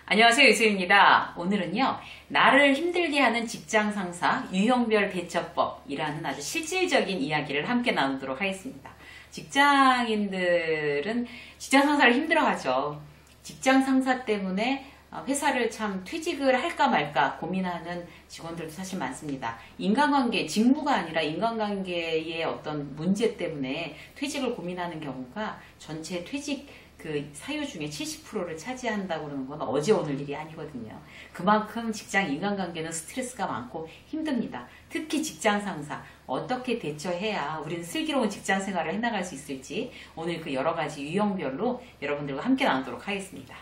안녕하세요, 유수입니다. 오늘은요, 나를 힘들게 하는 직장 상사 유형별 대처법이라는 아주 실질적인 이야기를 함께 나누도록 하겠습니다. 직장인들은 직장 상사를 힘들어하죠. 직장 상사 때문에 회사를 참 퇴직을 할까 말까 고민하는 직원들도 사실 많습니다. 인간관계, 직무가 아니라 인간관계의 어떤 문제 때문에 퇴직을 고민하는 경우가 전체 퇴직 그 사유 중에 70%를 차지한다고 그러는 건 어제 오늘 일이 아니거든요. 그만큼 직장 인간관계는 스트레스가 많고 힘듭니다. 특히 직장 상사 어떻게 대처해야 우리는 슬기로운 직장 생활을 해나갈 수 있을지 오늘 그 여러 가지 유형별로 여러분들과 함께 나누도록 하겠습니다.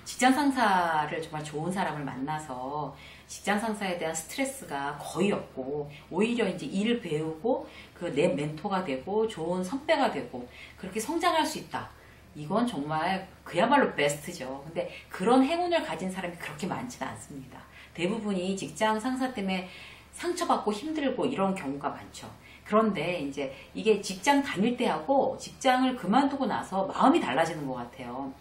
직장 상사를 정말 좋은 사람을 만나서 직장 상사에 대한 스트레스가 거의 없고 오히려 이제 일을 배우고 그 내 멘토가 되고 좋은 선배가 되고 그렇게 성장할 수 있다. 이건 정말 그야말로 베스트죠. 근데 그런 행운을 가진 사람이 그렇게 많지는 않습니다. 대부분이 직장 상사 때문에 상처받고 힘들고 이런 경우가 많죠. 그런데 이제 이게 직장 다닐 때하고 직장을 그만두고 나서 마음이 달라지는 것 같아요.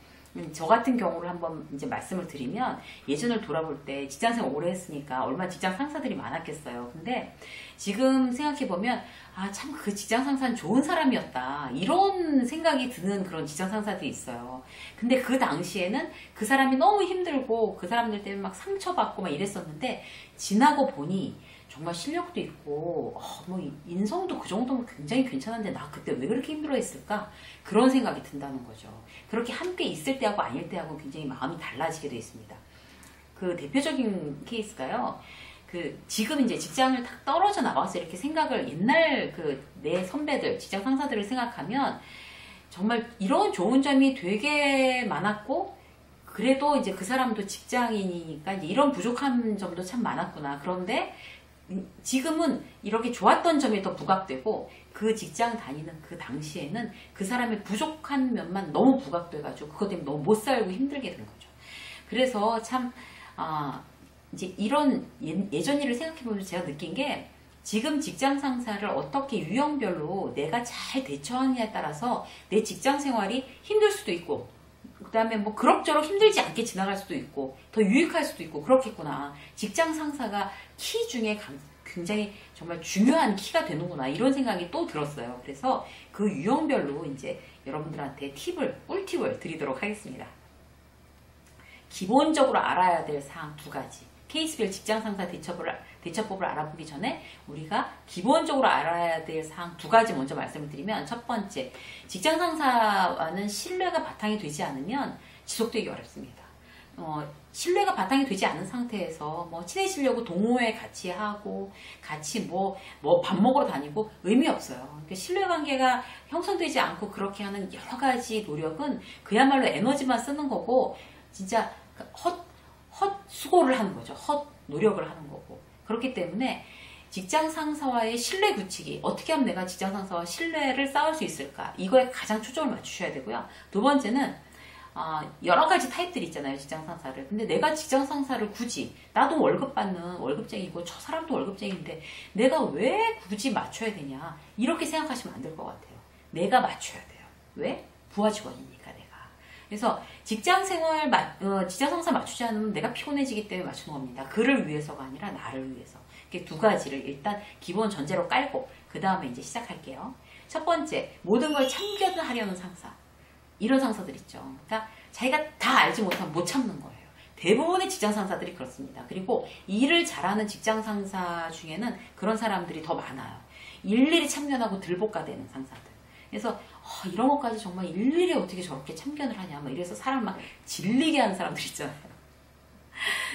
저 같은 경우를 한번 이제 말씀을 드리면 예전을 돌아볼 때 직장생활 오래 했으니까 얼마나 직장 상사들이 많았겠어요. 근데 지금 생각해보면 참 그 직장 상사는 좋은 사람이었다 이런 생각이 드는 그런 직장 상사들이 있어요. 근데 그 당시에는 그 사람이 너무 힘들고 그 사람들 때문에 막 상처받고 막 이랬었는데 지나고 보니 정말 실력도 있고 뭐 인성도 그 정도면 굉장히 괜찮은데 나 그때 왜 그렇게 힘들어했을까? 그런 생각이 든다는 거죠. 그렇게 함께 있을 때하고 아닐 때하고 굉장히 마음이 달라지게 되어 있습니다. 그 대표적인 케이스가요. 지금 이제 직장을 딱 떨어져 나가서 이렇게 생각을 옛날 내 선배들, 직장 상사들을 생각하면 정말 이런 좋은 점이 되게 많았고 그래도 이제 그 사람도 직장인이니까 이제 이런 부족한 점도 참 많았구나. 그런데 지금은 이렇게 좋았던 점이 더 부각되고 그 직장 다니는 그 당시에는 그 사람의 부족한 면만 너무 부각돼가지고 그것 때문에 너무 못 살고 힘들게 된 거죠. 그래서 참 이제 이런 예전 일을 생각해보면 제가 느낀 게 지금 직장 상사를 어떻게 유형별로 내가 잘 대처하느냐에 따라서 내 직장 생활이 힘들 수도 있고 그 다음에 뭐 그럭저럭 힘들지 않게 지나갈 수도 있고 더 유익할 수도 있고 그렇겠구나. 직장 상사가 키 중에 굉장히 정말 중요한 키가 되는구나 이런 생각이 또 들었어요. 그래서 그 유형별로 이제 여러분들한테 꿀팁을 드리도록 하겠습니다. 기본적으로 알아야 될 사항 두 가지. 케이스별 직장 상사 대처법을 알아보기 전에 우리가 기본적으로 알아야 될 사항 두 가지 먼저 말씀을 드리면 첫 번째, 직장 상사와는 신뢰가 바탕이 되지 않으면 지속되기 어렵습니다. 신뢰가 바탕이 되지 않은 상태에서 뭐 친해지려고 동호회 같이 하고 같이 뭐 밥 먹으러 다니고 의미 없어요. 그러니까 신뢰관계가 형성되지 않고 그렇게 하는 여러 가지 노력은 그야말로 에너지만 쓰는 거고 진짜 헛수고를 하는 거죠. 헛노력을 하는 거고. 그렇기 때문에 직장 상사와의 신뢰 구축이 어떻게 하면 내가 직장 상사와 신뢰를 쌓을 수 있을까? 이거에 가장 초점을 맞추셔야 되고요. 두 번째는 여러 가지 타입들이 있잖아요. 직장 상사를. 근데 내가 직장 상사를 굳이 나도 월급 받는 월급쟁이고 저 사람도 월급쟁이인데 내가 왜 굳이 맞춰야 되냐? 이렇게 생각하시면 안 될 것 같아요. 내가 맞춰야 돼요. 왜? 부하 직원이니까 내가. 그래서 직장 상사 맞추지 않으면 내가 피곤해지기 때문에 맞추는 겁니다. 그를 위해서가 아니라 나를 위해서. 이렇게 두 가지를 일단 기본 전제로 깔고 그 다음에 이제 시작할게요. 첫 번째, 모든 걸 참견하려는 상사. 이런 상사들 있죠. 그러니까 자기가 다 알지 못하면 못 참는 거예요. 대부분의 직장 상사들이 그렇습니다. 그리고 일을 잘하는 직장 상사 중에는 그런 사람들이 더 많아요. 일일이 참견하고 들볶아대는 상사들. 그래서 이런 것까지 정말 일일이 어떻게 저렇게 참견을 하냐 막 이래서 사람 막 질리게 하는 사람들 있잖아요.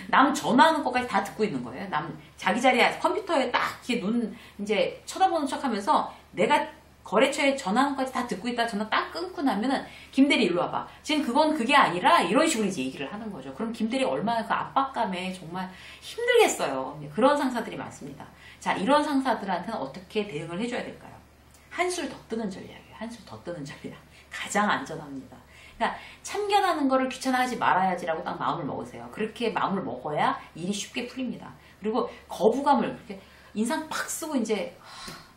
남 전화하는 것까지 다 듣고 있는 거예요. 남 자기 자리에 컴퓨터에 딱 이렇게 눈 이제 쳐다보는 척하면서 내가 거래처에 전화하는 것까지 다 듣고 있다 전화 딱 끊고 나면은 김대리 일로 와봐. 지금 그게 아니라 이런 식으로 이제 얘기를 하는 거죠. 그럼 김대리 얼마나 그 압박감에 정말 힘들겠어요. 그런 상사들이 많습니다. 자, 이런 상사들한테는 어떻게 대응을 해줘야 될까요? 한술 더 뜨는 전략이에요. 한술 더 뜨는 전략. 가장 안전합니다. 그러니까 참견하는 거를 귀찮아하지 말아야지라고 딱 마음을 먹으세요. 그렇게 마음을 먹어야 일이 쉽게 풀립니다. 그리고 거부감을 그렇게 인상 팍 쓰고 이제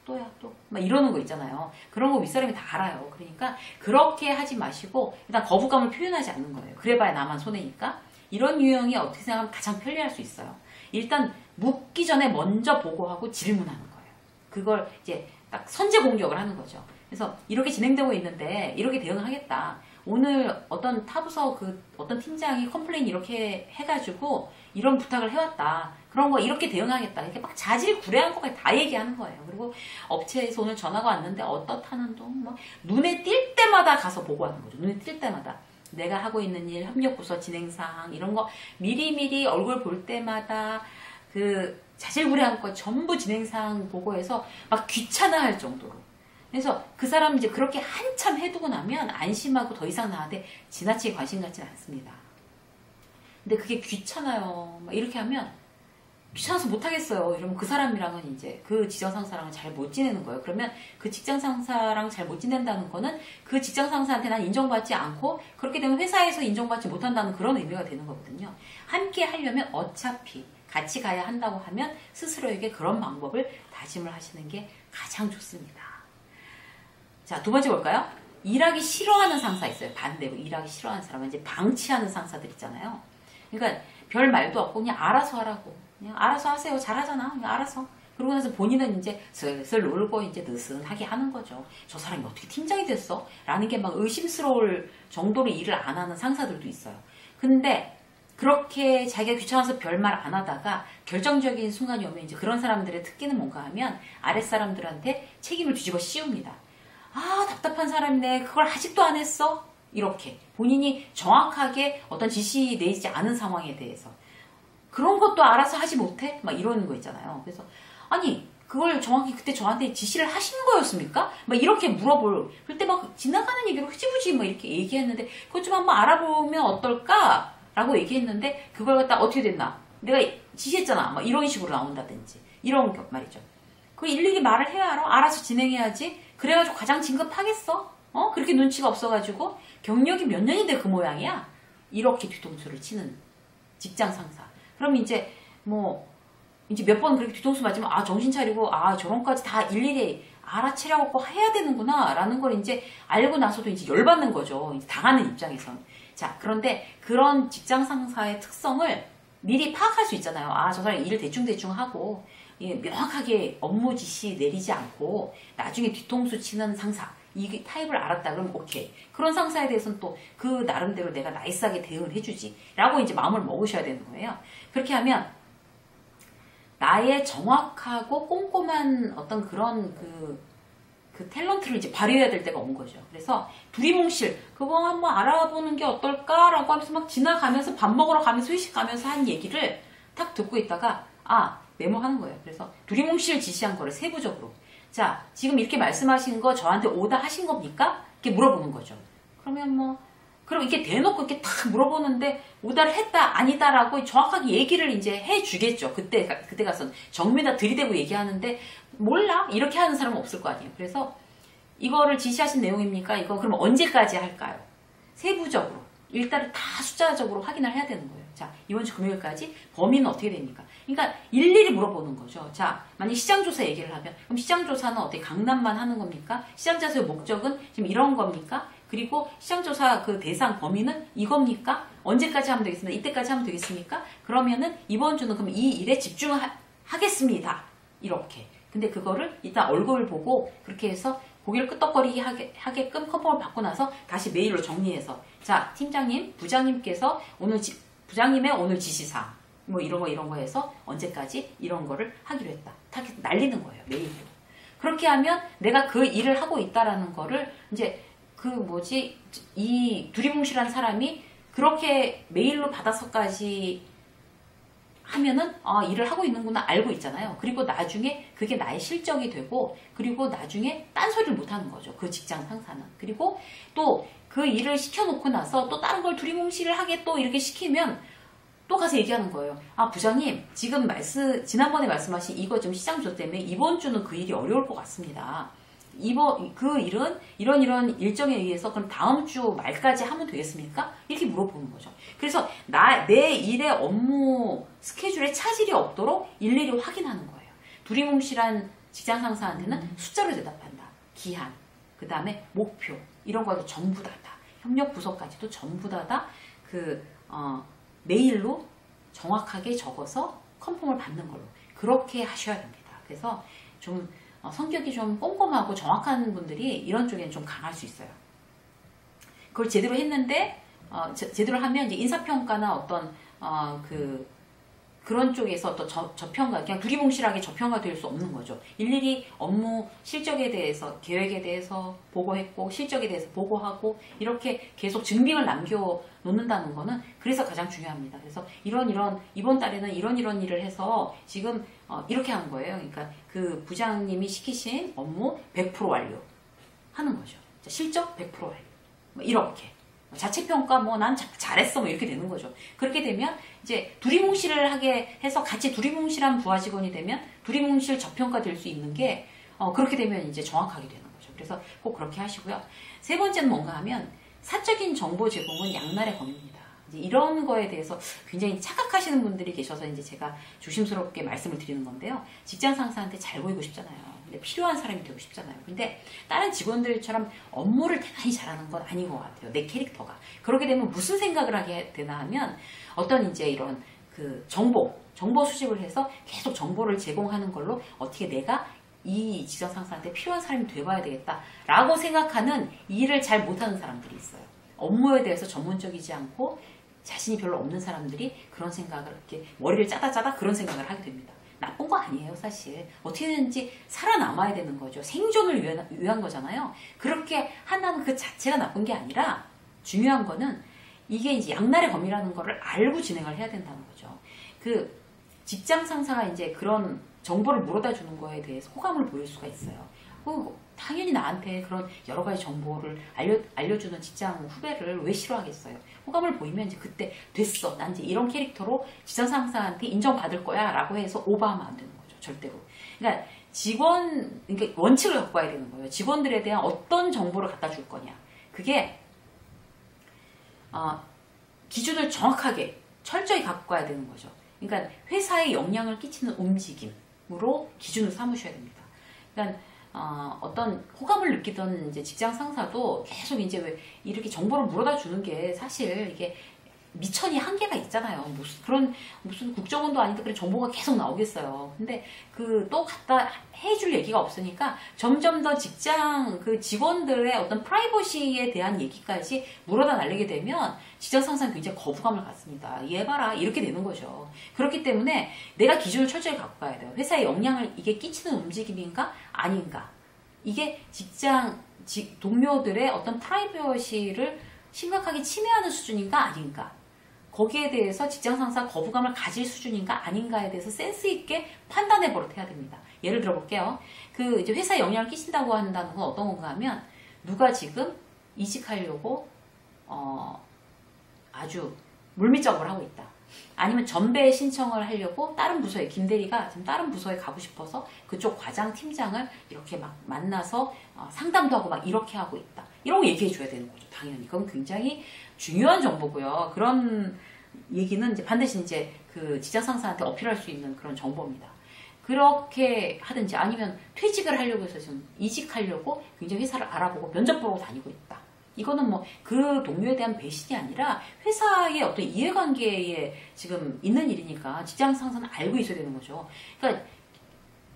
또야 또 막 이러는 거 있잖아요. 그런 거 윗사람이 다 알아요. 그러니까 그렇게 하지 마시고 일단 거부감을 표현하지 않는 거예요. 그래봐야 나만 손해니까. 이런 유형이 어떻게 생각하면 가장 편리할 수 있어요. 일단 묻기 전에 먼저 보고하고 질문하는 거예요. 그걸 이제 딱 선제 공격을 하는 거죠. 그래서 이렇게 진행되고 있는데 이렇게 대응하겠다. 오늘 어떤 타부서 그 어떤 팀장이 컴플레인 이렇게 해가지고 이런 부탁을 해왔다. 그런 거 이렇게 대응하겠다. 이렇게 막 자질구레한 것까지 다 얘기하는 거예요. 그리고 업체에서 오늘 전화가 왔는데 어떻다는 동 막 눈에 띌 때마다 가서 보고하는 거죠. 눈에 띌 때마다. 내가 하고 있는 일, 협력부서 진행사항 이런 거 미리미리 얼굴 볼 때마다 그 자질구레한 거 전부 진행사항 보고해서 막 귀찮아할 정도로. 그래서 그 사람 이제 그렇게 한참 해두고 나면 안심하고 더 이상 나한테 지나치게 관심 갖지는 않습니다. 근데 그게 귀찮아요. 막 이렇게 하면 귀찮아서 못하겠어요. 이러면 그 사람이랑은 이제 그 직장 상사랑은 잘 못 지내는 거예요. 그러면 그 직장 상사랑 잘 못 지낸다는 거는 그 직장 상사한테 난 인정받지 않고 그렇게 되면 회사에서 인정받지 못한다는 그런 의미가 되는 거거든요. 함께 하려면 어차피 같이 가야 한다고 하면 스스로에게 그런 방법을 다짐을 하시는 게 가장 좋습니다. 자, 두 번째 볼까요? 일하기 싫어하는 상사 있어요. 반대로 일하기 싫어하는 사람은 이제 방치하는 상사들 있잖아요. 그러니까 별 말도 없고 그냥 알아서 하라고. 그냥 알아서 하세요. 잘하잖아. 그냥 알아서. 그러고 나서 본인은 이제 슬슬 놀고 이제 느슨하게 하는 거죠. 저 사람이 어떻게 팀장이 됐어? 라는 게 막 의심스러울 정도로 일을 안 하는 상사들도 있어요. 근데 그렇게 자기가 귀찮아서 별말 안 하다가 결정적인 순간이 오면 이제 그런 사람들의 특기는 뭔가 하면 아랫사람들한테 책임을 뒤집어 씌웁니다. 아, 답답한 사람이네. 그걸 아직도 안 했어? 이렇게. 본인이 정확하게 어떤 지시 내지 않은 상황에 대해서. 그런 것도 알아서 하지 못해? 막 이러는 거 있잖아요. 그래서, 아니, 그걸 정확히 그때 저한테 지시를 하신 거였습니까? 막 이렇게 물어볼. 그때 막 지나가는 얘기로 흐지부지 막 이렇게 얘기했는데, 그것 좀 한번 알아보면 어떨까? 라고 얘기했는데, 그걸 갖다 어떻게 됐나? 내가 지시했잖아. 막 이런 식으로 나온다든지. 이런 말이죠. 그 일일이 말을 해야 알아서 진행해야지. 그래가지고 과장 진급하겠어? 그렇게 눈치가 없어가지고 경력이 몇 년인데 그 모양이야? 이렇게 뒤통수를 치는 직장 상사. 그럼 이제 이제 몇 번 그렇게 뒤통수 맞으면 정신 차리고 저런까지 다 일일이 알아채려고 해야 되는구나 라는 걸 이제 알고 나서도 이제 열받는 거죠. 이제 당하는 입장에선. 자, 그런데 그런 직장 상사의 특성을 미리 파악할 수 있잖아요. 저 사람이 일을 대충대충 하고 명확하게 업무 지시 내리지 않고 나중에 뒤통수 치는 상사 이 타입을 알았다 그러면 오케이. 그런 상사에 대해서는 또 그 나름대로 내가 나이스하게 대응을 해주지 라고 이제 마음을 먹으셔야 되는 거예요. 그렇게 하면 나의 정확하고 꼼꼼한 어떤 그런 그 탤런트를 이제 발휘해야 될 때가 온 거죠. 그래서 두리뭉실 그거 한번 알아보는 게 어떨까라고 하면서 막 지나가면서 밥 먹으러 가면서 회식 가면서 한 얘기를 딱 듣고 있다가 메모하는 거예요. 그래서 두리뭉실 지시한 거를 세부적으로. 자, 지금 이렇게 말씀하신 거 저한테 오다 하신 겁니까? 이렇게 물어보는 거죠. 그러면 그럼 이렇게 대놓고 이렇게 탁 물어보는데 오다를 했다, 아니다라고 정확하게 얘기를 이제 해주겠죠. 그때 가서 정면에 들이대고 얘기하는데 몰라? 이렇게 하는 사람은 없을 거 아니에요. 그래서 이거를 지시하신 내용입니까? 이거 그럼 언제까지 할까요? 세부적으로. 일단은 다 숫자적으로 확인을 해야 되는 거예요. 자, 이번 주 금요일까지 범위는 어떻게 됩니까? 그러니까 일일이 물어보는 거죠. 자, 만약 시장조사 얘기를 하면 그럼 시장조사는 어떻게 강남만 하는 겁니까? 시장조사의 목적은 지금 이런 겁니까? 그리고 시장조사 그 대상 범위는 이겁니까? 언제까지 하면 되겠습니까? 이때까지 하면 되겠습니까? 그러면은 이번 주는 그럼 이 일에 집중하겠습니다. 이렇게. 근데 그거를 일단 얼굴 보고 그렇게 해서 고개를 끄덕거리게 하게끔 컨펌을 받고 나서 다시 메일로 정리해서 자, 팀장님, 부장님께서 부장님의 오늘 지시사항 이런 거 해서 언제까지 이런 거를 하기로 했다. 다 날리는 거예요. 메일로. 그렇게 하면 내가 그 일을 하고 있다라는 거를 이제 이 두리뭉실한 사람이 그렇게 메일로 받아서까지 하면은 일을 하고 있는구나 알고 있잖아요. 그리고 나중에 그게 나의 실적이 되고 그리고 나중에 딴소리를 못하는 거죠. 그 직장 상사는. 그리고 또 그 일을 시켜놓고 나서 또 다른 걸 두리뭉실을 하게 또 이렇게 시키면 또 가서 얘기하는 거예요. 부장님 지금 지난번에 말씀하신 이거 좀 시장조 때문에 이번 주는 그 일이 어려울 것 같습니다. 그 일은 이런 일정에 의해서 그럼 다음 주 말까지 하면 되겠습니까? 이렇게 물어보는 거죠. 그래서 내 일의 업무 스케줄에 차질이 없도록 일일이 확인하는 거예요. 두리뭉실한 직장 상사한테는 숫자로 대답한다. 기한, 그 다음에 목표 이런 거도 전부 다다. 협력 부서까지도 전부 다다. 메일로 정확하게 적어서 컨펌을 받는 걸로 그렇게 하셔야 됩니다. 그래서 좀 성격이 좀 꼼꼼하고 정확한 분들이 이런 쪽에는 좀 강할 수 있어요. 그걸 제대로 했는데 제대로 하면 이제 인사평가나 어떤 그런 쪽에서 또 저평가, 그냥 두리뭉실하게 저평가 될 수 없는 거죠. 일일이 업무 실적에 대해서, 계획에 대해서 보고했고, 실적에 대해서 보고하고, 이렇게 계속 증빙을 남겨놓는다는 거는 그래서 가장 중요합니다. 그래서 이번 달에는 이런 일을 해서 지금 이렇게 한 거예요. 그러니까 그 부장님이 시키신 업무 100% 완료 하는 거죠. 실적 100% 완료. 뭐 이렇게. 자체평가 난 잘했어 이렇게 되는 거죠. 그렇게 되면 이제 두리뭉실을 하게 해서 같이 두리뭉실한 부하 직원이 되면 두리뭉실 저평가 될 수 있는 게 그렇게 되면 이제 정확하게 되는 거죠. 그래서 꼭 그렇게 하시고요. 세 번째는 뭔가 하면 사적인 정보 제공은 양날의 검입니다. 이제 이런 거에 대해서 굉장히 착각하시는 분들이 계셔서 이제 제가 조심스럽게 말씀을 드리는 건데요. 직장 상사한테 잘 보이고 싶잖아요. 근데 필요한 사람이 되고 싶잖아요. 근데 다른 직원들처럼 업무를 대단히 잘하는 건 아닌 것 같아요. 내 캐릭터가. 그렇게 되면 무슨 생각을 하게 되나 하면 어떤 이제 이런 정보 수집을 해서 계속 정보를 제공하는 걸로 어떻게 내가 이 직장 상사한테 필요한 사람이 돼봐야 되겠다라고 생각하는 일을 잘 못하는 사람들이 있어요. 업무에 대해서 전문적이지 않고 자신이 별로 없는 사람들이 그런 생각을 이렇게 머리를 짜다 그런 생각을 하게 됩니다. 나쁜 거 아니에요, 사실. 어떻게든지 살아남아야 되는 거죠. 생존을 위한 거잖아요. 그렇게 한다는 그 자체가 나쁜 게 아니라 중요한 거는 이게 이제 양날의 검이라는 거를 알고 진행을 해야 된다는 거죠. 그 직장 상사가 이제 그런 정보를 물어다 주는 거에 대해서 호감을 보일 수가 있어요. 당연히 나한테 그런 여러 가지 정보를 알려주는 직장 후배를 왜 싫어하겠어요? 호감을 보이면 이제 그때 됐어. 난 이제 이런 캐릭터로 직장 상사한테 인정받을 거야. 라고 해서 오버하면 안 되는 거죠. 절대로. 그러니까 그러니까 원칙을 갖고 와야 되는 거예요. 직원들에 대한 어떤 정보를 갖다 줄 거냐. 그게, 기준을 정확하게, 철저히 갖고 와야 되는 거죠. 그러니까 회사에 영향을 끼치는 움직임으로 기준을 삼으셔야 됩니다. 그러니까 어떤 호감을 느끼던 이제 직장 상사도 계속 이제 왜 이렇게 정보를 물어다 주는 게 사실 이게 미천이 한계가 있잖아요. 무슨 국정원도 아닌데 그래 정보가 계속 나오겠어요. 근데 또 갖다 해줄 얘기가 없으니까 점점 더 직원들의 어떤 프라이버시에 대한 얘기까지 물어다 날리게 되면 직장 상사는 굉장히 거부감을 갖습니다. 얘 봐라 이렇게 되는 거죠. 그렇기 때문에 내가 기준을 철저히 갖고 가야 돼요. 회사에 영향을 이게 끼치는 움직임인가 아닌가. 이게 동료들의 어떤 프라이버시를 심각하게 침해하는 수준인가 아닌가. 거기에 대해서 직장 상사가 거부감을 가질 수준인가 아닌가에 대해서 센스 있게 판단해 버릇해야 됩니다. 예를 들어 볼게요. 이제 회사에 영향을 끼친다고 한다는 건 어떤 건가 하면 누가 지금 이직하려고 아주 물밑작업을 하고 있다. 아니면 전배 신청을 하려고 다른 부서에 김대리가 지금 다른 부서에 가고 싶어서 그쪽 과장 팀장을 이렇게 막 만나서 상담도 하고 막 이렇게 하고 있다. 이런 거 얘기해 줘야 되는 거죠. 당연히 그건 굉장히 중요한 정보고요. 그런 얘기는 이제 반드시 이제 그 직장 상사한테 어필할 수 있는 그런 정보입니다. 그렇게 하든지 아니면 퇴직을 하려고 해서 지금 이직하려고 굉장히 회사를 알아보고 면접 보러 다니고 있다. 이거는 그 동료에 대한 배신이 아니라 회사의 어떤 이해관계에 지금 있는 일이니까 직장 상사는 알고 있어야 되는 거죠. 그러니까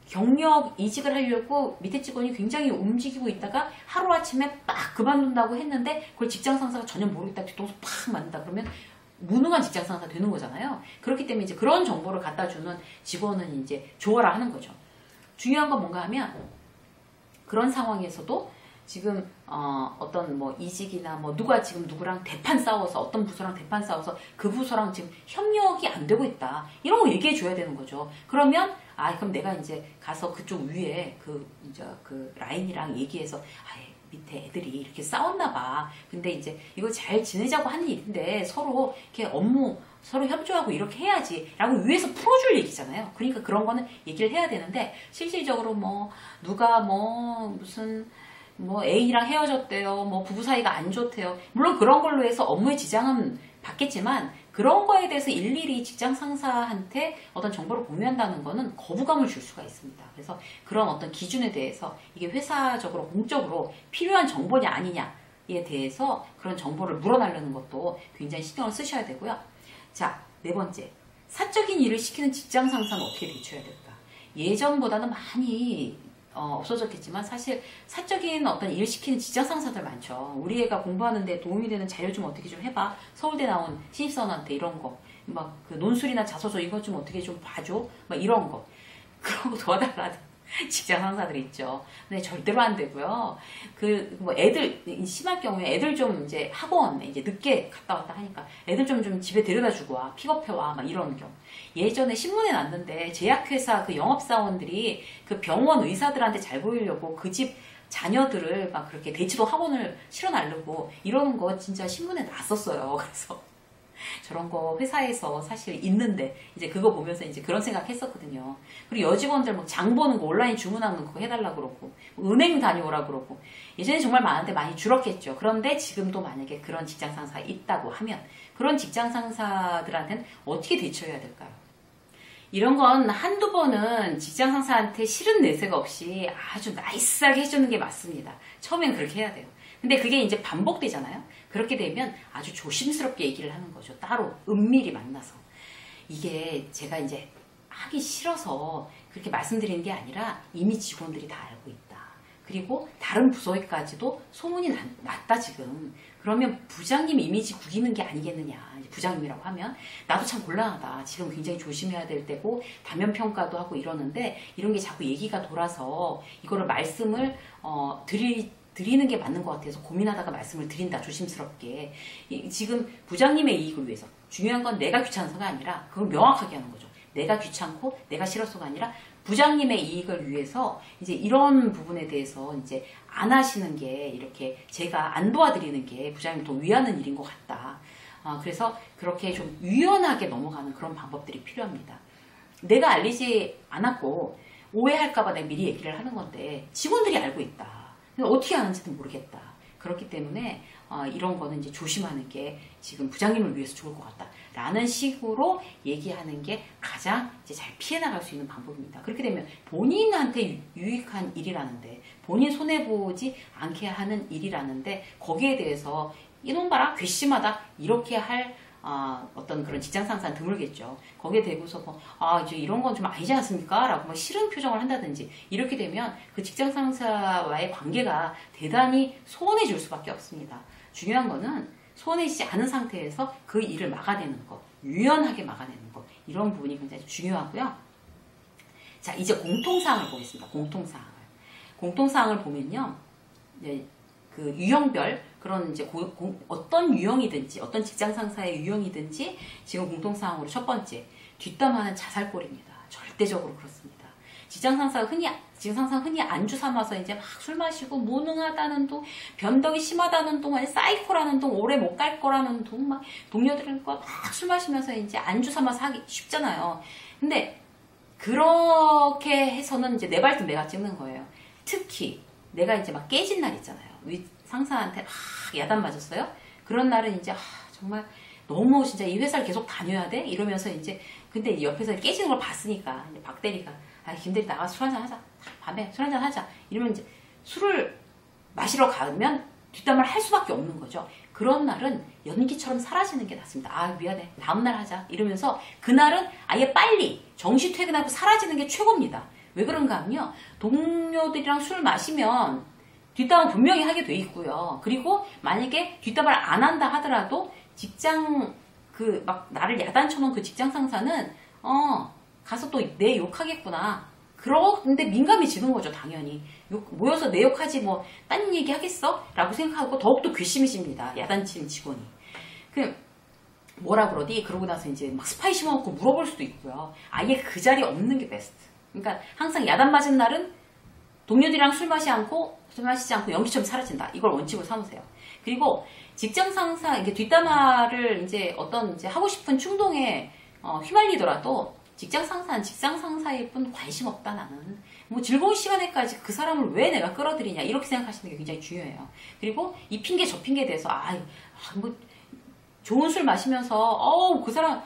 경력 이직을 하려고 밑에 직원이 굉장히 움직이고 있다가 하루아침에 딱 그만둔다고 했는데 그걸 직장 상사가 전혀 모르겠다 뒤통수 팍 맞는다 그러면 무능한 직장 상사가 되는 거잖아요. 그렇기 때문에 이제 그런 정보를 갖다 주는 직원은 이제 좋아라 하는 거죠. 중요한 건 뭔가 하면 그런 상황에서도 지금 어떤 이직이나 누가 지금 누구랑 대판 싸워서 어떤 부서랑 대판 싸워서 그 부서랑 지금 협력이 안 되고 있다. 이런 거 얘기해 줘야 되는 거죠. 그러면 그럼 내가 이제 가서 그쪽 위에 그 라인이랑 얘기해서 밑에 애들이 이렇게 싸웠나 봐. 근데 이제 이거 잘 지내자고 하는 일인데 서로 이렇게 서로 협조하고 이렇게 해야지 라고 위에서 풀어줄 얘기잖아요. 그러니까 그런 거는 얘기를 해야 되는데 실질적으로 누가 무슨 뭐 A랑 헤어졌대요. 뭐 부부 사이가 안 좋대요. 물론 그런 걸로 해서 업무에 지장은 받겠지만 그런 거에 대해서 일일이 직장 상사한테 어떤 정보를 공유한다는 거는 거부감을 줄 수가 있습니다. 그래서 그런 어떤 기준에 대해서 이게 회사적으로 공적으로 필요한 정보냐 아니냐에 대해서 그런 정보를 물어나르는 것도 굉장히 신경을 쓰셔야 되고요. 자, 네 번째. 사적인 일을 시키는 직장 상사는 어떻게 대처해야 될까? 예전보다는 많이 없어졌겠지만 사실 사적인 어떤 일 시키는 직장 상사들 많죠. 우리 애가 공부하는데 도움이 되는 자료 좀 어떻게 좀 해봐. 서울대 나온 신입사원한테 이런 거. 막 그 논술이나 자소서 이것 좀 어떻게 좀 봐줘. 막 이런 거. 그런 거 도와달라는 직장 상사들이 있죠. 근데 절대로 안 되고요. 뭐 애들, 심할 경우에 애들 좀 이제 학원 이제 늦게 갔다 왔다 하니까 애들 좀 집에 데려다 주고 와. 픽업해 와. 막 이런 경우. 예전에 신문에 났는데 제약회사 그 영업사원들이 그 병원 의사들한테 잘 보이려고 그 집 자녀들을 막 그렇게 대치도 학원을 실어나르고 이러는 거 진짜 신문에 났었어요. 그래서 저런 거 회사에서 사실 있는데 이제 그거 보면서 이제 그런 생각 했었거든요. 그리고 여직원들 뭐 장 보는 거 온라인 주문하는 거 그거 해달라 그러고 은행 다녀오라 그러고 예전에 정말 많은데 많이 줄었겠죠. 그런데 지금도 만약에 그런 직장 상사가 있다고 하면 그런 직장 상사들한테는 어떻게 대처해야 될까요? 이런 건 한두 번은 직장 상사한테 싫은 내색 없이 아주 나이스하게 해주는 게 맞습니다. 처음엔 그렇게 해야 돼요. 근데 그게 이제 반복되잖아요. 그렇게 되면 아주 조심스럽게 얘기를 하는 거죠. 따로 은밀히 만나서. 이게 제가 이제 하기 싫어서 그렇게 말씀드리는 게 아니라 이미 직원들이 다 알고 있다. 그리고 다른 부서에까지도 소문이 났다 지금. 그러면 부장님 이미지 구기는 게 아니겠느냐. 부장님이라고 하면 나도 참 곤란하다. 지금 굉장히 조심해야 될 때고 다면평가도 하고 이러는데 이런 게 자꾸 얘기가 돌아서 이거를 말씀을 드리는 게 맞는 것 같아서 고민하다가 말씀을 드린다. 조심스럽게. 지금 부장님의 이익을 위해서 중요한 건 내가 귀찮아서가 아니라 그걸 명확하게 하는 거죠. 내가 귀찮고 내가 싫어서가 아니라 부장님의 이익을 위해서 이제 이런 부분에 대해서 이제 안 하시는 게 이렇게 제가 안 도와드리는 게 부장님 더 위하는 일인 것 같다. 그래서 그렇게 좀 유연하게 넘어가는 그런 방법들이 필요합니다. 내가 알리지 않았고 오해할까봐 내가 미리 얘기를 하는 건데 직원들이 알고 있다. 근데 어떻게 아는지도 모르겠다. 그렇기 때문에 이런 거는 이제 조심하는 게 지금 부장님을 위해서 좋을 것 같다. 라는 식으로 얘기하는 게 가장 이제 잘 피해 나갈 수 있는 방법입니다. 그렇게 되면 본인한테 유익한 일이라는데 본인 손해보지 않게 하는 일이라는데 거기에 대해서 이놈 봐라 괘씸하다 이렇게 할 어떤 그런 직장 상사는 드물겠죠. 거기에 대고서 뭐, 이제 이런 건 좀 아니지 않습니까? 라고 막 싫은 표정을 한다든지 이렇게 되면 그 직장 상사와의 관계가 대단히 소원해질 수밖에 없습니다. 중요한 거는 소원해지지 않은 상태에서 그 일을 막아내는 것, 유연하게 막아내는 것 이런 부분이 굉장히 중요하고요. 자, 이제 공통사항을 보겠습니다. 공통사항을 보면요. 이제 그 유형별 그런 이제 어떤 유형이든지 어떤 직장 상사의 유형이든지 지금 공통사항으로 첫 번째 뒷담화는 자살골입니다. 절대적으로 그렇습니다. 직장 상사가 흔히 안주 삼아서 이제 막 술 마시고 무능하다는 둥, 변덕이 심하다는 둥, 아니 사이코라는 둥, 오래 못 갈 거라는 둥, 막 동료들과 막 술 마시면서 이제 안주 삼아서 하기 쉽잖아요. 근데 그렇게 해서는 이제 내 발등 내가 찍는 거예요. 특히 내가 이제 막 깨진 날 있잖아요. 상사한테 막 야단 맞았어요. 그런 날은 이제 정말 너무 진짜 이 회사를 계속 다녀야 돼? 이러면서 이제 근데 옆에서 깨지는 걸 봤으니까 이제 박 대리가 김대리 나가서 술 한잔 하자. 밤에 술 한잔 하자. 이러면 이제 술을 마시러 가면 뒷담화를 할 수밖에 없는 거죠. 그런 날은 연기처럼 사라지는 게 낫습니다. 미안해. 다음날 하자. 이러면서 그날은 아예 빨리 정시 퇴근하고 사라지는 게 최고입니다. 왜 그런가 하면요. 동료들이랑 술 마시면 뒷담화 분명히 하게 돼 있고요. 그리고 만약에 뒷담화를 안 한다 하더라도 직장 막 나를 야단 쳐놓은 그 직장 상사는 가서 또 내 욕하겠구나. 그런데 민감해지는 거죠, 당연히. 모여서 내 욕하지 뭐 딴 얘기 하겠어? 라고 생각하고 더욱더 괘씸해집니다. 야단치는 직원이. 뭐라 그러디? 그러고 나서 이제 막 스파이 심어놓고 물어볼 수도 있고요. 아예 그 자리에 없는 게 베스트. 그러니까 항상 야단 맞은 날은 동료들이랑 술 마시지 않고 연기처럼 사라진다. 이걸 원칙으로 삼으세요. 그리고 직장 상사, 이게 뒷담화를 이제 어떤 이제 하고 싶은 충동에 휘말리더라도 직장 상사는 직장 상사일 뿐 관심 없다 나는. 뭐 즐거운 시간에까지 그 사람을 왜 내가 끌어들이냐 이렇게 생각하시는 게 굉장히 중요해요. 그리고 이 핑계 저 핑계에 대해서 뭐 좋은 술 마시면서 그 사람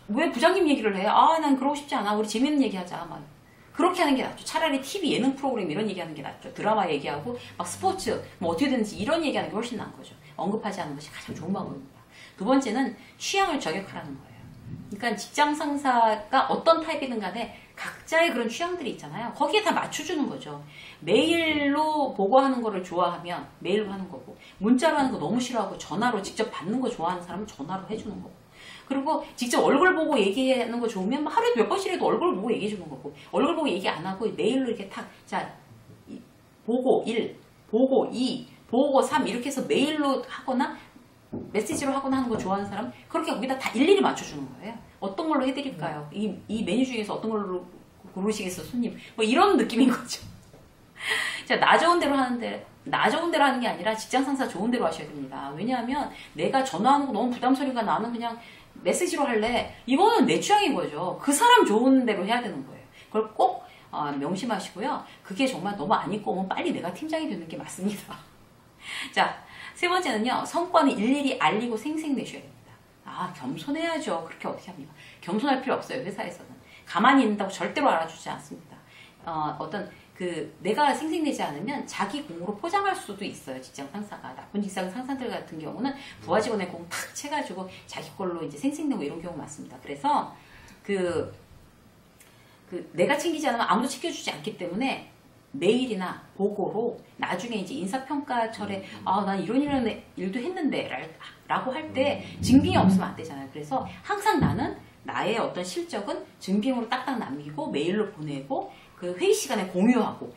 왜 부장님 얘기를 해? 난 그러고 싶지 않아. 우리 재밌는 얘기하자. 막 그렇게 하는 게 낫죠. 차라리 TV 예능 프로그램 이런 얘기하는 게 낫죠. 드라마 얘기하고 막 스포츠 뭐 어떻게든지 이런 얘기하는 게 훨씬 나은 거죠. 언급하지 않는 것이 가장 좋은 방법입니다. 두 번째는 취향을 저격하라는 거예요. 그러니까 직장 상사가 어떤 타입이든 간에 각자의 그런 취향들이 있잖아요. 거기에 다 맞춰주는 거죠. 메일로 보고하는 거를 좋아하면 메일로 하는 거고, 문자로 하는 거 너무 싫어하고 전화로 직접 받는 거 좋아하는 사람은 전화로 해주는 거고, 그리고 직접 얼굴 보고 얘기하는 거 좋으면 하루에 몇 번씩이라도 얼굴 보고 얘기해 주는 거고, 얼굴 보고 얘기 안 하고 메일로 이렇게 보고 1, 보고 2, 보고 3 이렇게 해서 메일로 하거나 메시지로 하거나 하는 거 좋아하는 사람, 그렇게 거기다 다 일일이 맞춰주는 거예요. 어떤 걸로 해드릴까요? 이 메뉴 중에서 어떤 걸로 고르시겠어요, 손님? 뭐 이런 느낌인 거죠. 자, 나 좋은 대로 하는 게 아니라 직장 상사 좋은 대로 하셔야 됩니다. 왜냐하면 내가 전화하는 거 너무 부담스러우니까 나는 그냥 메시지로 할래. 이거는 내 취향인 거죠. 그 사람 좋은 대로 해야 되는 거예요. 그걸 꼭 명심하시고요. 그게 정말 너무 안 입고 오면 빨리 내가 팀장이 되는 게 맞습니다. 자, 세 번째는요. 성과는 일일이 알리고 생색내셔야 됩니다. 겸손해야죠. 그렇게 어떻게 합니까? 겸손할 필요 없어요. 회사에서는. 가만히 있는다고 절대로 알아주지 않습니다. 내가 생색내지 않으면 자기 공으로 포장할 수도 있어요. 직장 상사가. 나쁜 직장 상사들 같은 경우는 부하 직원의 공 탁 채가지고 자기 걸로 이제 생색내고 이런 경우 많습니다. 그래서 내가 챙기지 않으면 아무도 챙겨주지 않기 때문에 메일이나 보고로 나중에 이제 인사평가철에 난 이런 일도 했는데 라고 할 때 증빙이 없으면 안 되잖아요. 그래서 항상 나는 나의 어떤 실적은 증빙으로 딱딱 남기고 메일로 보내고 그 회의 시간에 공유하고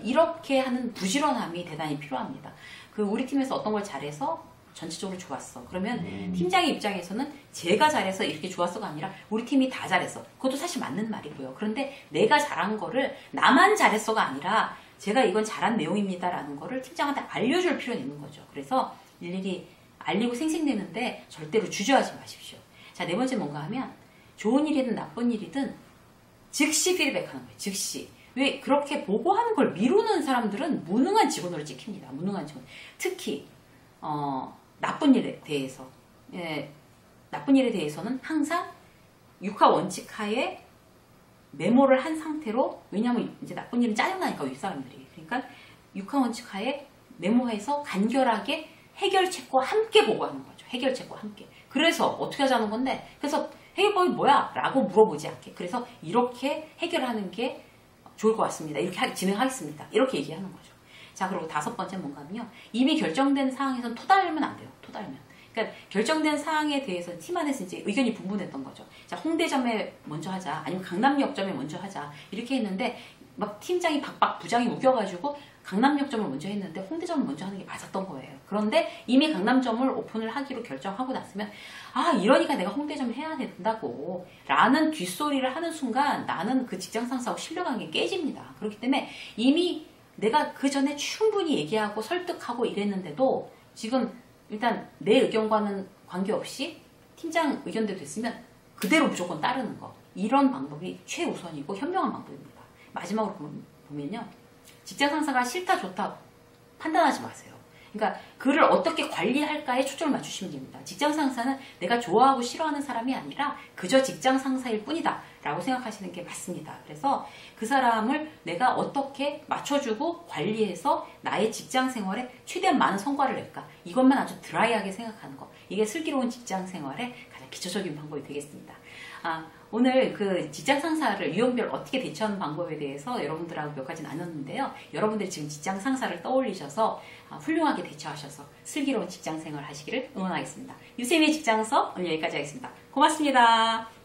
이렇게 하는 부지런함이 대단히 필요합니다. 우리 팀에서 어떤 걸 잘해서 전체적으로 좋았어. 그러면 팀장의 입장에서는 제가 잘해서 이렇게 좋았어가 아니라 우리 팀이 다 잘했어. 그것도 사실 맞는 말이고요. 그런데 내가 잘한 거를 나만 잘했어가 아니라 제가 이건 잘한 내용입니다라는 거를 팀장한테 알려줄 필요는 있는 거죠. 그래서 일일이 알리고 생색내는데 절대로 주저하지 마십시오. 자, 네 번째 뭔가 하면 좋은 일이든 나쁜 일이든 즉시 피드백하는 거예요. 즉시. 왜 그렇게 보고하는 걸 미루는 사람들은 무능한 직원으로 찍힙니다. 무능한 직원. 특히 나쁜 일에 대해서 나쁜 일에 대해서는 항상 육하 원칙 하에 메모를 한 상태로, 왜냐하면 이제 나쁜 일은 짜증나니까 윗사람들이. 그러니까 육하 원칙 하에 메모해서 간결하게 해결책과 함께 보고하는 거죠. 해결책과 함께. 그래서 어떻게 하자는 건데, 그래서 해결법이 뭐야? 라고 물어보지 않게. 그래서 이렇게 해결하는 게 좋을 것 같습니다. 이렇게 진행하겠습니다. 이렇게 얘기하는 거죠. 자, 그리고 다섯 번째 뭔가 하면요. 이미 결정된 사항에선 토달면 안 돼요. 토달면. 그러니까 결정된 사항에 대해서 팀 안에서 이제 의견이 분분했던 거죠. 자, 홍대점에 먼저 하자. 아니면 강남역점에 먼저 하자. 이렇게 했는데 막 팀장이 박박 부장이 우겨가지고 강남역점을 먼저 했는데 홍대점을 먼저 하는 게 맞았던 거예요. 그런데 이미 강남점을 오픈을 하기로 결정하고 났으면 이러니까 내가 홍대점을 해야 된다고 라는 뒷소리를 하는 순간 나는 그 직장 상사하고 신뢰관계 깨집니다. 그렇기 때문에 이미 내가 그 전에 충분히 얘기하고 설득하고 이랬는데도 지금 일단 내 의견과는 관계없이 팀장 의견대로 됐으면 그대로 무조건 따르는 거. 이런 방법이 최우선이고 현명한 방법입니다. 마지막으로 보면요. 직장 상사가 싫다 좋다 판단하지 마세요. 그러니까 그를 어떻게 관리할까에 초점을 맞추시면 됩니다. 직장 상사는 내가 좋아하고 싫어하는 사람이 아니라 그저 직장 상사일 뿐이다 라고 생각하시는 게 맞습니다. 그래서 그 사람을 내가 어떻게 맞춰주고 관리해서 나의 직장 생활에 최대한 많은 성과를 낼까, 이것만 아주 드라이하게 생각하는 거, 이게 슬기로운 직장 생활의 가장 기초적인 방법이 되겠습니다. 오늘 그 직장 상사를 유형별 어떻게 대처하는 방법에 대해서 여러분들하고 몇 가지 나눴는데요. 여러분들이 지금 직장 상사를 떠올리셔서 훌륭하게 대처하셔서 슬기로운 직장 생활 하시기를 응원하겠습니다. 유쌤의 직장 수업 오늘 여기까지 하겠습니다. 고맙습니다.